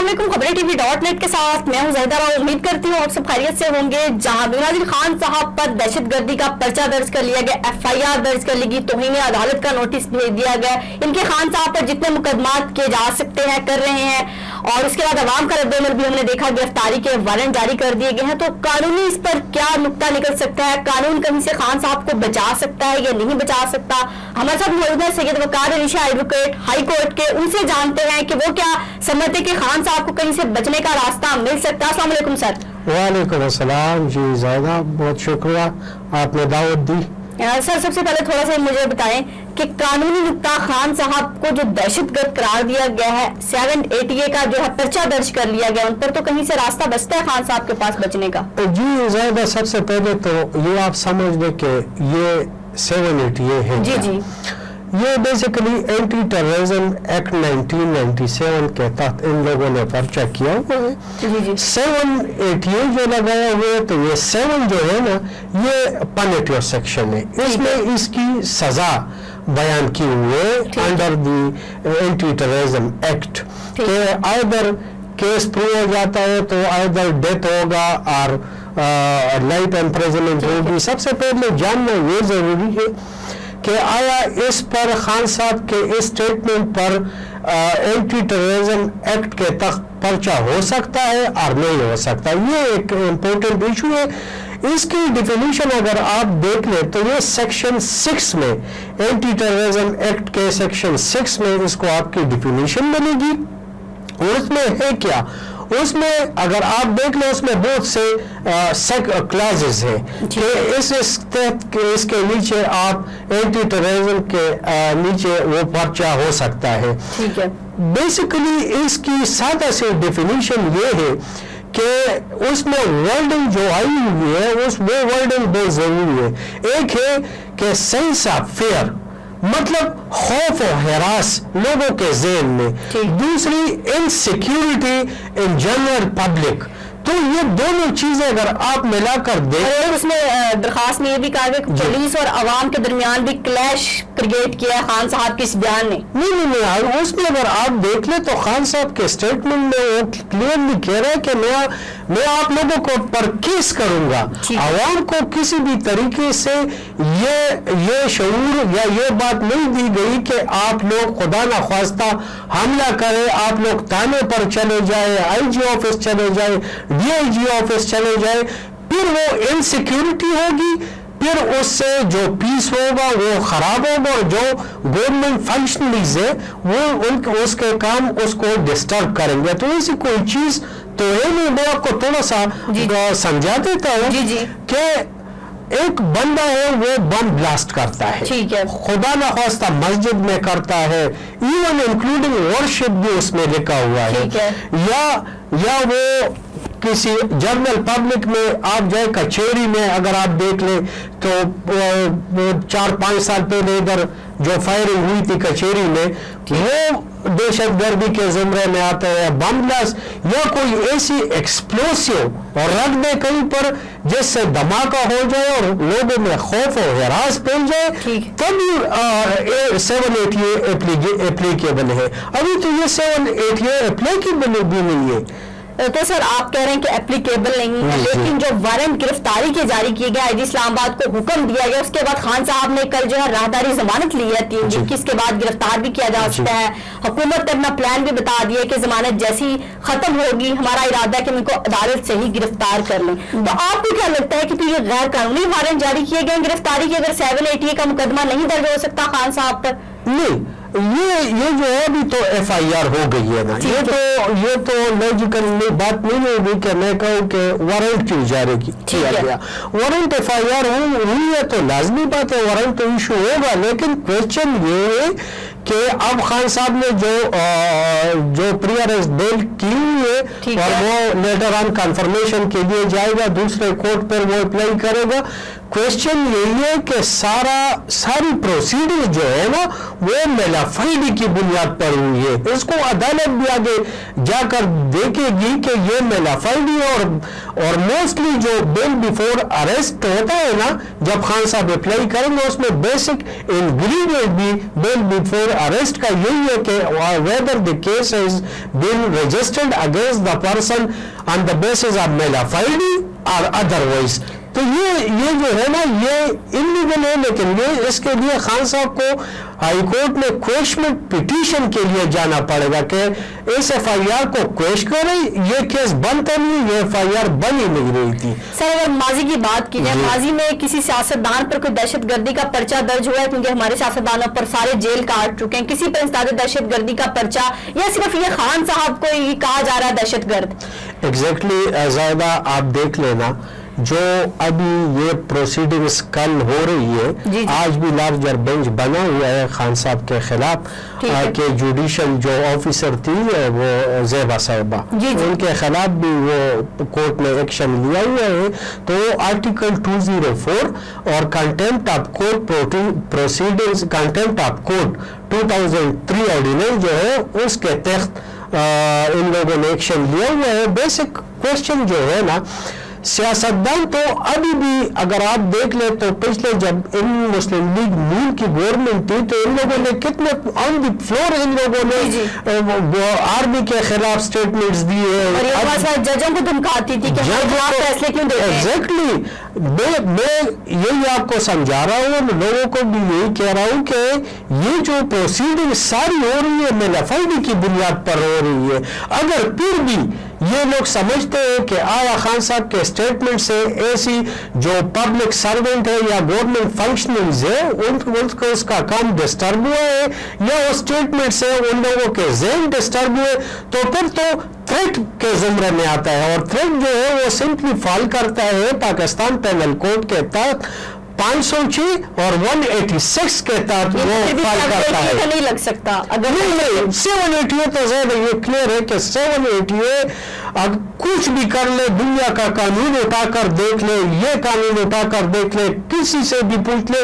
अस्सलाम वालेकुम, खबरें TV.net के साथ मैं हूं ज़हीदा राव। उम्मीद करती हूँ आप सब खैरियत से होंगे। जहां बेनज़ीर खान साहब पर दहशतगर्दी का पर्चा दर्ज कर लिया गया, FIR दर्ज कर ली गई, तौहीन अदालत का नोटिस भेज दिया गया। इनके खान साहब पर जितने मुकदमात किए जा सकते हैं कर रहे हैं, और उसके बाद अवाम का रद्द-ए-अमल भी हमने देखा, गिरफ्तारी के वारंट जारी कर दिए गए हैं। तो कानूनी इस पर क्या नुक्ता निकल सकता है? कानून कहीं से खान साहब को बचा सकता है या नहीं बचा सकता? हमारे साथ मौजूद है Syed Waqar Ali Shah advocate high court के, उनसे जानते हैं कि वो क्या समझते कि खान साहब को कहीं से बचने का रास्ता मिल सकता है। अस्सलाम वालेकुम सर। वालेकुम अस्सलाम जी ज़ाहिदा, बहुत शुक्रिया आपने दावत दी। सर सबसे पहले थोड़ा सा मुझे बताएं कि कानूनी नुक्ता खान साहब को जो दहशतगर्द करार दिया गया है, 7ATA का जो है पर्चा दर्ज कर लिया गया, उन पर तो कहीं से रास्ता बचता है खान साहब के पास बचने का? जी ज़ाहिदा, सबसे पहले तो ये आप समझ लें कि ये 7ATA है। जी जी, ये बेसिकली एंटी टेररिज्म एक्ट 1997 के तहत इन लोगों ने पर्चा किया हुआ है। जी जी, 7ATA जो लगाया हुआ है, तो ये 7 जो है ना, ये पनिटिव सेक्शन है। इसमें इसकी सजा बयान की हुई है under the anti terrorism act के आइदर केस प्रूव हो जाता है तो आइदर डेथ होगा और लाइफ इम्प्रिजनमेंट होगी। सबसे पहले जानना ये जरूरी है कि आया इस पर खान साहब के इस स्टेटमेंट पर एंटी टेररिज्म एक्ट के तहत पर्चा हो सकता है और नहीं हो सकता। ये एक इम्पोर्टेंट इशू है। इसकी डिफिनीशन अगर आप देख लें तो ये सेक्शन 6 में, एंटी टेररिज्म एक्ट के सेक्शन 6 में इसको आपकी डिफिनीशन मिलेगी। और उसमें है क्या, उसमें अगर आप देख लो उसमें बहुत से क्लासेस है कि इसके नीचे आप एंटी टेररिज्म के नीचे वो पर्चा हो सकता है। ठीक है, बेसिकली इसकी सादा से डेफिनेशन ये है कि उसमें वर्डिंग जो आई हुई है वो वर्डिंग बहुत जरूरी है। एक है कि सेंस ऑफ फेयर, मतलब खौफ और हरास लोगों के ज़हन में। दूसरी इनसिक्योरिटी इन जनरल पब्लिक। तो ये दोनों चीजें अगर आप मिलाकर देखें, उसमें दरखास्त में ये भी कहा गया कि पुलिस और अवाम के दरमियान भी क्लैश क्रिएट किया है खान साहब के इस बयान ने। नहीं, उसमें अगर आप देख ले तो खान साहब के स्टेटमेंट में वो क्लियरली कह रहा है कि मैं आप लोगों को पर केस करूंगा। अवाम को किसी भी तरीके से ये शऊर या ये बात नहीं दी गई कि आप लोग खुदा ना ख्वास्ता हमला करें, आप लोग थाने पर चले जाए, IG ऑफिस चले जाए, DIG ऑफिस चले जाए, फिर वो इनसिक्योरिटी होगी, फिर उससे जो पीस होगा वो खराब होगा, और जो गवर्नमेंट फंक्शनरीज है वो उसके काम उसको डिस्टर्ब करेंगे। तो ऐसी कोई चीज तो है नहीं। मैं आपको थोड़ा सा समझा देता हूँ कि एक बंदा है वो बम ब्लास्ट करता है, ठीक है, खुदा न खास्ता मस्जिद में करता है, इवन इंक्लूडिंग वर्शिप भी उसमें लिखा हुआ है, या वो किसी जनरल पब्लिक में आप जाए, कचहरी में अगर आप देख ले तो 4-5 साल पहले इधर जो फायरिंग हुई थी कचहरी में, वो दहशतगर्दी के ज़िम्मे में आता है। बम ब्लास्ट या कोई ऐसी एक्सप्लोसिव और रख दे कहीं पर जिससे धमाका हो जाए और लोगों में खौफ और हरास फैल जाए, तब 7ATA एप्लीकेबल है। अभी तो ये 7ATA एप्लीकेबल भी नहीं है। तो सर आप कह रहे हैं कि एप्लीकेबल नहीं है, लेकिन जो वारंट गिरफ्तारी के जारी किए गए, IG इस्लामाबाद को हुक्म दिया गया, उसके बाद खान साहब ने कल जो है राहदारी जमानत ली है 3 दिन की, इसके बाद गिरफ्तार भी किया जा सकता है। हुकूमत ने अपना प्लान भी बता दिया कि जमानत जैसी खत्म होगी हमारा इरादा है कि उनको अदालत से ही गिरफ्तार कर लें। तो आपको क्या लगता है कि तो ये गैर कानूनी वारंट जारी किए गए गिरफ्तारी के, अगर 7ATA का मुकदमा नहीं दर्ज हो सकता खान साहब पर? नहीं, ये जो है अभी तो FIR हो गई है ना, ये तो लॉजिकल बात नहीं होगी कि मैं कहूँ कि वारंट क्यों जारी किया गया। वारंट FIR हुई है तो लाजमी बात है वारंट तो इशू होगा, लेकिन क्वेश्चन ये है कि अब खान साहब ने जो प्री अरेस्ट बेल की हुई है और वो लेटर ऑन कंफर्मेशन के लिए जाएगा, दूसरे कोर्ट पर वो अप्लाई करेगा, क्वेश्चन यही है कि सारी प्रोसीडिंग जो है ना वो मेलाफाइडी की बुनियाद पर हुई है। इसको अदालत भी आगे जाकर देखेगी कि ये मेलाफाइडी और मोस्टली जो बेल बिफोर अरेस्ट होता है ना, जब खान साहब अप्लाई करेंगे उसमें बेसिक इंग्रेडिएंट भी बेल बिफोर अरेस्ट का यही है कि whether the case is been registered against the person on the basis of malafide और अदरवाइज। तो ये जो है ना ये इलीगल है, लेकिन ये इसके लिए खान साहब को हाई कोर्ट में क्वेश्चन पिटीशन के लिए जाना पड़ेगा कि इस एफआईआर को क्वेश्चन करें। ये केस बनता नहीं, ये एफआईआर बन ही नहीं रही थी। सर अगर माजी की बात की जाए, माजी में किसी सियासतदान पर कोई दहशतगर्दी का पर्चा दर्ज हुआ है? क्योंकि हमारे सियासतदानों पर सारे जेल काट चुके हैं, किसी पर इस दहशतगर्दी का पर्चा, या सिर्फ ये खान साहब को ही कहा जा रहा है दहशतगर्द? एग्जैक्टली ज़ायदा, आप देख लेना जो अभी ये प्रोसीडिंग्स कल हो रही है, आज भी लार्जर बेंच बना हुआ है खान साहब के खिलाफ कि जुडिशल जो ऑफिसर थी वो ज़ेबा साहिबा, उनके खिलाफ भी वो कोर्ट ने एक्शन लिया हुआ है। तो आर्टिकल 204 और contempt of court proceedings, contempt of court 2003 ordinance जो है उसके तहत इन लोगों ने एक्शन लिया हुआ है। बेसिक क्वेश्चन जो है ना, सियासतदान तो अभी भी अगर आप देख ले तो पिछले जब इन मुस्लिम लीग नून की गवर्नमेंट थी तो इन लोगों ने कितने ऑन द फ्लोर इन लोगों ने आर्मी के खिलाफ स्टेटमेंट्स दिए, जजों को धमकाती थी कि फैसले क्यों देते हैं। एग्जैक्टली, मैं यही आपको समझा रहा हूँ, लोगों को भी यही कह रहा हूँ कि ये जो प्रोसीडिंग सारी हो रही है मेलाफाइडी की बुनियाद पर हो रही है। अगर फिर भी ये लोग समझते हैं कि आया खान साहब के स्टेटमेंट से ऐसी जो पब्लिक सर्वेंट है या गवर्नमेंट फंक्शनरीज है उनको उसका काम डिस्टर्ब हुआ है या उस स्टेटमेंट से उन लोगों के ज़हन डिस्टर्ब हुए, तो फिर तो थ्रेट के जुमरे में आता है। और थ्रेट जो है वो सिंपली फॉल करता है पाकिस्तान पेनल कोड के तहत 506 और 186 के तहत वो फाइल करता है। नहीं लग सकता अगर नहीं 788 तो ज्यादा ये क्लियर है कि 788 अब कुछ भी कर ले, दुनिया का कानून उठाकर देख ले, ये कानून उठाकर देख ले, किसी से भी पूछ ले,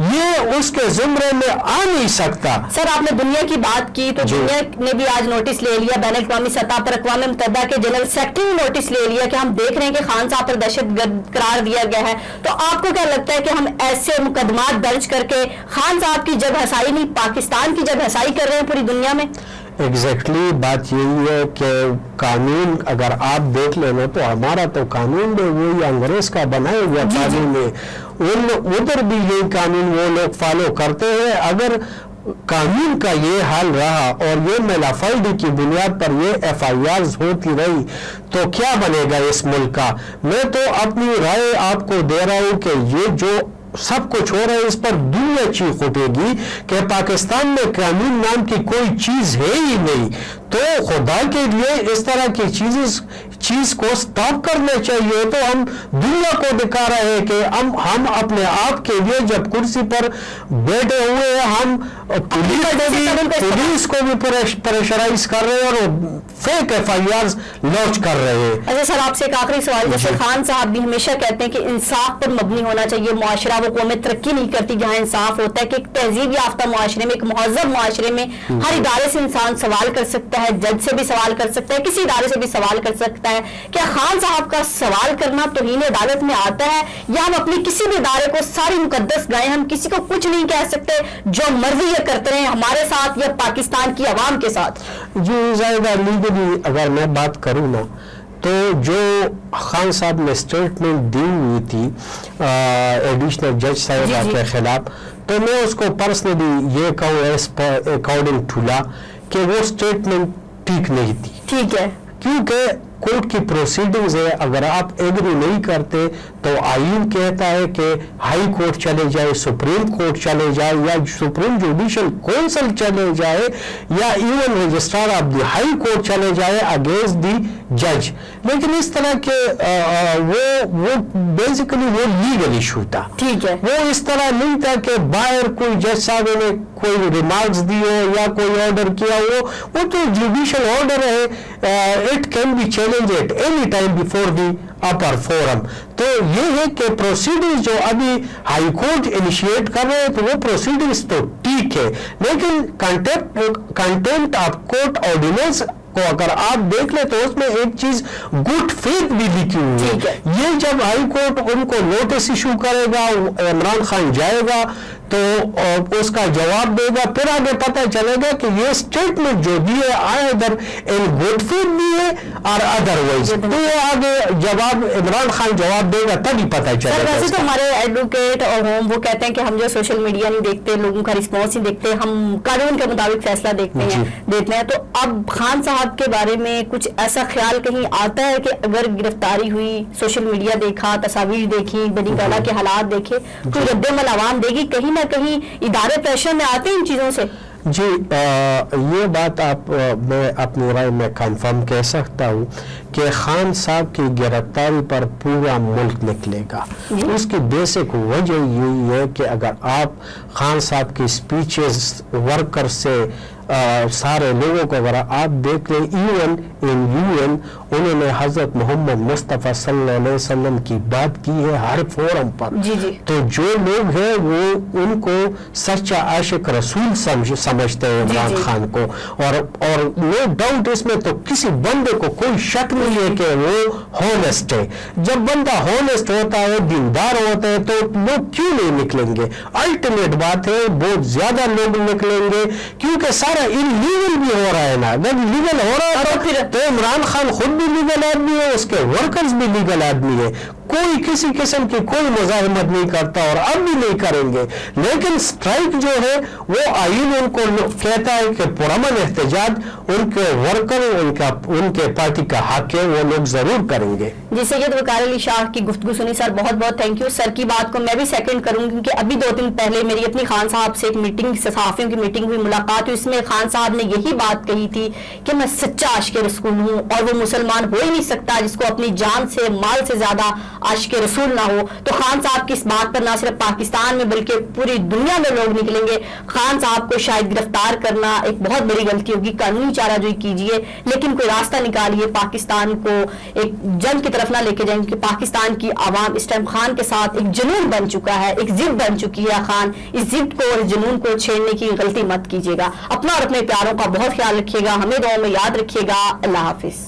ये उसके जुमरे में आ नहीं सकता। सर आपने दुनिया की बात की तो दुनिया ने भी आज नोटिस ले लिया, बैन अवी सतह पर अक़वाम मुत्तहिदा के जनरल सेक्रेटरी ने नोटिस ले लिया कि हम देख रहे हैं कि खान साहब पर दहशतगर्द करार दिया गया है। तो आपको क्या लगता है कि हम ऐसे मुकदमात दर्ज करके खान साहब की जब हसाई नहीं, पाकिस्तान की जब हसाई कर रहे हैं पूरी दुनिया में? एग्जैक्टली बात यही है कि कानून अगर आप देख लेना तो हमारा तो कानून भी वही अंग्रेज का बनाया हुआ कानून है, उधर भी यही कानून वो लोग फॉलो करते हैं। अगर कानून का ये हाल रहा और ये मेलाफाइडी की बुनियाद पर ये एफआईआर होती रही तो क्या बनेगा इस मुल्क का? मैं तो अपनी राय आपको दे रहा हूँ कि ये जो सब कुछ हो रहा है इस पर दुनिया चीख उठेगी कि पाकिस्तान में कानून नाम की कोई चीज है ही नहीं। तो खुदा के लिए इस तरह की चीज को स्टॉप करना चाहिए। तो हम दुनिया को दिखा रहे हैं कि हम अपने आप के लिए जब कुर्सी पर बैठे हुए हैं हम पुलिस को भी प्रेशराइज कर रहे हैं और फेक एफआईआर लॉन्च कर रहे हैं। अच्छा सर आपसे एक आखिरी सवाल, जैसे खान साहब भी हमेशा कहते हैं कि इंसाफ पर मबनी होना चाहिए मुआशरा, वो कौमें तरक्की नहीं करती जहाँ इंसाफ होता है, कि एक तहजीब याफ्ता मुआशरे में, एक महजब मुआशरे में हर इदारे से इंसान सवाल कर सकता है, जज से भी सवाल कर सकता है, किसी इदारे से भी सवाल कर सकता है। क्या खान साहब का सवाल करना तौहीन अदालत में आता है, या हम अपनी किसी भी इदारे को सारी मुकद्दस गाय, हम किसी को कुछ नहीं कह सकते, जो मर्जी ये करते रहे हमारे साथ या पाकिस्तान की आवाम के साथ? जी ज़ाहिदा लीगली अगर मैं बात करूँ ना तो जो खान साहब ने स्टेटमेंट दी हुई थी एडिशनल जज साहिबा के खिलाफ, तो मैं उसको पर्सनली ये कहूँ एज अकॉर्डिंग टू लॉ कि वो स्टेटमेंट ठीक नहीं थी। ठीक है, क्योंकि कोर्ट की प्रोसीडिंग्स है, अगर आप एग्री नहीं करते तो आईन कहता है कि हाई कोर्ट चले जाए, सुप्रीम कोर्ट चले जाए, या सुप्रीम जुडिशल काउंसिल चले जाए, या even registrar of the high court चले जाए अगेंस्ट द जज। लेकिन इस तरह के वो बेसिकली वो लीगल इशू था। ठीक है, वो इस तरह नहीं था कि बाहर कोई जज साहब ने कोई रिमार्क्स दिए या कोई ऑर्डर किया, वो तो जुडिशल ऑर्डर है, it can be change challenge at any time before the upper forum. تو یہ ہے کہ پروسیڈنگز جو ابھی ہائی کورٹ انیشیٹ کر رہے ہیں تو وہ پروسیڈنگز تو ٹھیک ہے، لیکن کنٹمپٹ آف کورٹ آرڈیننس کو اگر آپ دیکھ لیں تو اس میں ایک چیز گڈ فیتھ بھی لکھی ہوئی ہے. یہ جب ہائی کورٹ ان کو نوٹس ایشو کرے گا، عمران خان جائے گا تو اس کا جواب دے گا، پھر آگے پتہ چلے گا کہ یہ اسٹیٹمنٹ جو دی ہے ادھر ان گڈ فیتھ بھی ہے اور ادروائز. تو یہ آگے جواب عمران خان جواب دے گا تبھی پتہ چلے گا. ویسے تو ہمارے ایڈوکیٹ اور ہوم وہ کہتے ہیں کہ ہم جو سوشل میڈیا نہیں دیکھتے، لوگوں کا رسپانس نہیں دیکھتے، ہم قانون کے مطابق فیصلہ دیکھتے ہیں. تو اب خان صاحب کے بارے میں کچھ ایسا خیال کہیں آتا ہے کہ اگر گرفتاری ہوئی، سوشل میڈیا دیکھا، تصاویر دیکھی، بنی گالا کے حالات دیکھے، کوئی رد عمل عوام دے گی؟ کہیں نہ کہیں ادارے پریشر میں آتے ہیں ان چیزوں سے. جی یہ بات میں اپنی رائے میں کنفرم کہہ سکتا ہوں کہ خان صاحب کی گرفتاری پر پورا ملک نکلے گا. اس کی بیسک وجہ یہی ہے کہ اگر آپ خان صاحب کی سپیچز ورکر سے سارے لوگوں کو اگر آپ دیکھ لیں، ایون ان UN انہوں نے حضرت محمد مصطفیٰ صلی اللہ علیہ وسلم کی بات کی ہے ہر فورم پر. تو جو لوگ ہیں وہ ان کو سچا عاشق رسول سمجھتے ہیں عمران خان کو، اور نو ڈاؤٹ اس میں تو کسی بندے کو کوئی شک نہیں ہے کہ وہ ہونسٹ ہے. جب بندہ ہونسٹ ہوتا ہے، دیندار ہوتا ہے، تو لوگ کیوں نہیں نکلیں گے؟ الٹیمیٹ بات ہے بہت زیادہ لوگ نکلیں گے، کیونکہ سارا انلیگل بھی ہو رہا ہے نا. اگر لیگل ہو رہا ہے تو عمران خان خود بھی لیگل آدمی ہے، اس کے ورکرز بھی لیگل آدمی ہے، کوئی کسی قسم کی کوئی مزاحمت نہیں کرتا اور اب بھی نہیں کریں گے. لیکن اسٹرائک جو ہے وہ آئین ان کو کہتا ہے کہ پرامن احتجاج ان کے ورکر ان کے پارٹی کا حق ہے، وہ لوگ ضرور کریں گے. جی سید وقار علی شاہ کی گفتگو سنی سر، بہت بہت تھینک یو. سر کی بات کو میں بھی سیکنڈ کروں گی کیونکہ ابھی 2 دن پہلے میری اپنی خان صاحب سے ایک میٹنگ، صحافیوں کی میٹنگ ہوئی، ملاقات ہوئی. اس میں خان صاحب نے یہی بات کہی تھی کہ میں سچا عاشق رسول ہوں اور وہ مسلمان ہو ہی نہیں سکتا جس کو اپنی جان سے، مال سے زیادہ عاشق رسول نہ ہو. تو خان صاحب کی اس بات پر نہ صرف پاکستان میں بلکہ پوری دنیا میں لوگ نکلیں گے. خان صاحب کو شاید گرفتار کرنا ایک بہت بڑی غلطی ہوگی، قانونی چارہ جوئی کیجیے، لیکن کوئی راستہ نکالیے. پاکستان کو ایک جنگ کی طرف نہ لے کے جائیں کیونکہ پاکستان کی عوام اس ٹائم خان کے ساتھ ایک جنون بن چکا ہے، ایک ضد بن چکی ہے. خان اس ضد کو اور جنون کو چھیڑنے کی غلطی مت کیجیے گا. اپنا اور اپنے پیاروں کا بہت خیال رکھیے گا، ہمیں دعاؤں میں یاد رکھیے گا. اللہ حافظ.